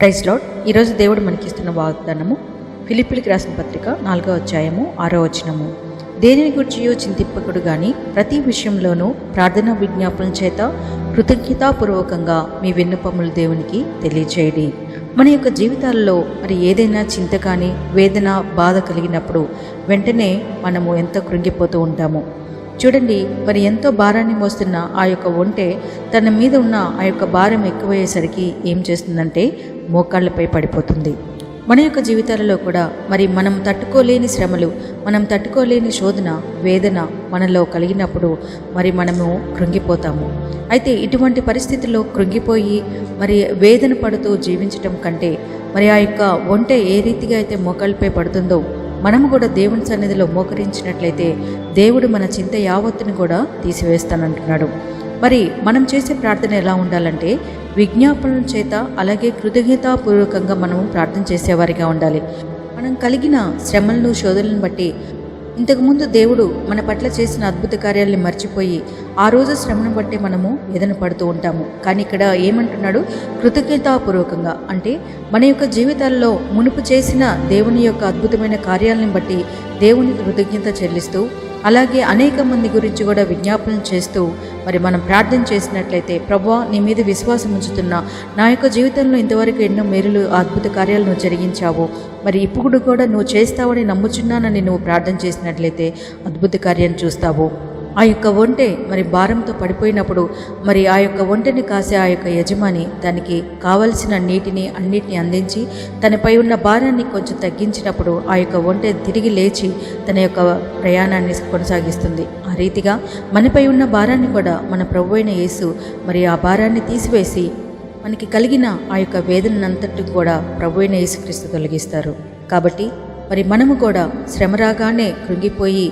Praise lord. ఈరోజు దేవుడు మనకిస్తున్న వాగ్దానము ఫిలిప్పీయులకు రాసిన పత్రిక 4వ అధ్యాయము 6వ వచనము. దేనిని గుర్చియో చింతింపకుడు గాని ప్రతి విషయంలోనూ ప్రార్థనా విజ్ఞాపనల చేత కృతజ్ఞతాపూర్వకంగా మీ విన్నపములు దేవునికి తెలియచేయండి. మన యొక్క జీవితాల్లో మరి ఏదైనా చింత కానీ వేదన బాధ కలిగినప్పుడు వెంటనే మనము ఎంతో కృంగిపోతూ ఉంటాము. చూడండి, మరి ఎంతో భారాన్ని మోస్తున్న ఆ యొక్క ఒంటె తన మీద ఉన్న ఆ యొక్క భారం ఎక్కువయ్యేసరికి ఏం చేస్తుందంటే మోకాళ్ళపై పడిపోతుంది. మన యొక్క జీవితాలలో కూడా మరి మనం తట్టుకోలేని శ్రమలు, మనం తట్టుకోలేని శోధన, వేదన మనలో కలిగినప్పుడు మరి మనము కృంగిపోతాము. అయితే ఇటువంటి పరిస్థితుల్లో కృంగిపోయి మరి వేదన పడుతూ జీవించటం కంటే మరి ఆ యొక్క ఒంటె ఏ రీతిగా అయితే మోకాళ్ళపై పడుతుందో మనము కూడా దేవుని సన్నిధిలో మోకరించినట్లయితే దేవుడు మన చింత యావత్తుని కూడా తీసివేస్తానంటున్నాడు. మరి మనం చేసే ప్రార్థన ఎలా ఉండాలంటే విజ్ఞాపనల చేత అలాగే కృతజ్ఞతాపూర్వకంగా మనము ప్రార్థన చేసేవారిగా ఉండాలి. మనం కలిగిన శ్రమలను శోధనలను బట్టి ఇంతకుముందు దేవుడు మన పట్ల చేసిన అద్భుత కార్యాలను మర్చిపోయి ఆ రోజు శ్రమను బట్టి మనము వేదన పడుతూ ఉంటాము. కానీ ఇక్కడ ఏమంటున్నాడు? కృతజ్ఞతాపూర్వకంగా అంటే మన యొక్క జీవితాల్లో మునుపు చేసిన దేవుని యొక్క అద్భుతమైన కార్యాలను బట్టి దేవునికి కృతజ్ఞత చెల్లిస్తూ అలాగే అనేక మంది గురించి కూడా విజ్ఞాపనలు చేస్తూ మరి మనం ప్రార్థన చేసినట్లయితే, ప్రభువా నీ మీద విశ్వాసం ఉంచుతున్నా, నా యొక్క జీవితంలో ఇంతవరకు ఎన్నో మేలులు అద్భుత కార్యాలు నువ్వు జరిగించావు, మరి ఇప్పుడు కూడా నువ్వు చేస్తావని నమ్ముచున్నానని నువ్వు ప్రార్థన చేసినట్లయితే అద్భుత కార్యాన్ని చూస్తావు. ఆ యొక్క ఒంటె మరి భారంతో పడిపోయినప్పుడు మరి ఆ యొక్క ఒంటెని కాసే ఆ యొక్క యజమాని దానికి కావలసిన నీటిని అన్నిటిని అందించి తనపై ఉన్న భారాన్ని కొంచెం తగ్గించినప్పుడు ఆ యొక్క ఒంటె తిరిగి లేచి తన యొక్క ప్రయాణాన్ని కొనసాగిస్తుంది. ఆ రీతిగా మనపై ఉన్న భారాన్ని కూడా మన ప్రభు అయిన యేసు మరి ఆ భారాన్ని తీసివేసి మనకి కలిగిన ఆ యొక్క వేదనంతటి కూడా ప్రభు అయిన యేసుక్రీస్తు తొలగిస్తారు. కాబట్టి మరి మనము కూడా శ్రమ రాగానే కృంగిపోయి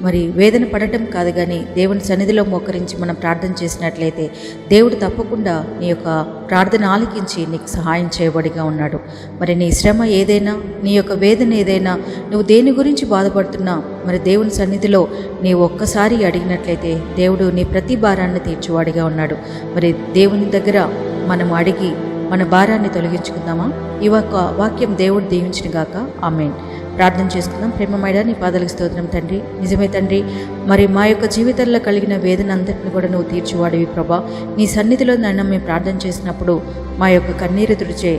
మరి వేదన పడటం కాదు, కానీ దేవుని సన్నిధిలో మోకరించి మనం ప్రార్థన చేసినట్లయితే దేవుడు తప్పకుండా నీ యొక్క ప్రార్థన ఆలకించి నీకు సహాయం చేయబడిగా ఉన్నాడు. మరి నీ శ్రమ ఏదైనా, నీ యొక్క వేదన ఏదైనా, నువ్వు దేని గురించి బాధపడుతున్నా మరి దేవుని సన్నిధిలో నీ ఒక్కసారి అడిగినట్లయితే దేవుడు నీ ప్రతి భారాన్ని తీర్చువాడిగా ఉన్నాడు. మరి దేవుని దగ్గర మనం అడిగి మన భారాన్ని తొలగించుకుందామా? ఈ వాక్యం దేవుడు దీవించిన గాక. ఆమేన్. ప్రార్థన చేసుకుందాం. ప్రేమమైన నీ పాదాలకు స్తోత్రం తండ్రి. నిజమే తండ్రి, మరి మా యొక్క జీవితాల్లో కలిగిన వేదన అంతటిని కూడా నువ్వు తీర్చివాడివి ప్రభా. నీ సన్నిధిలో నన్ను మేము ప్రార్థన చేసినప్పుడు మా యొక్క కన్నీరు తుడిచే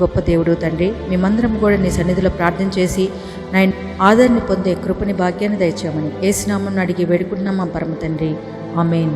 గొప్ప దేవుడు తండ్రి. మేమందరం కూడా నీ సన్నిధిలో ప్రార్థన చేసి నాయన ఆదరణ పొందే కృపని భాగ్యాన్ని దయచేయమని యేసు నామమున అడిగి వేడుకుంటున్నాం మా పరమ తండ్రి. ఆమేన్.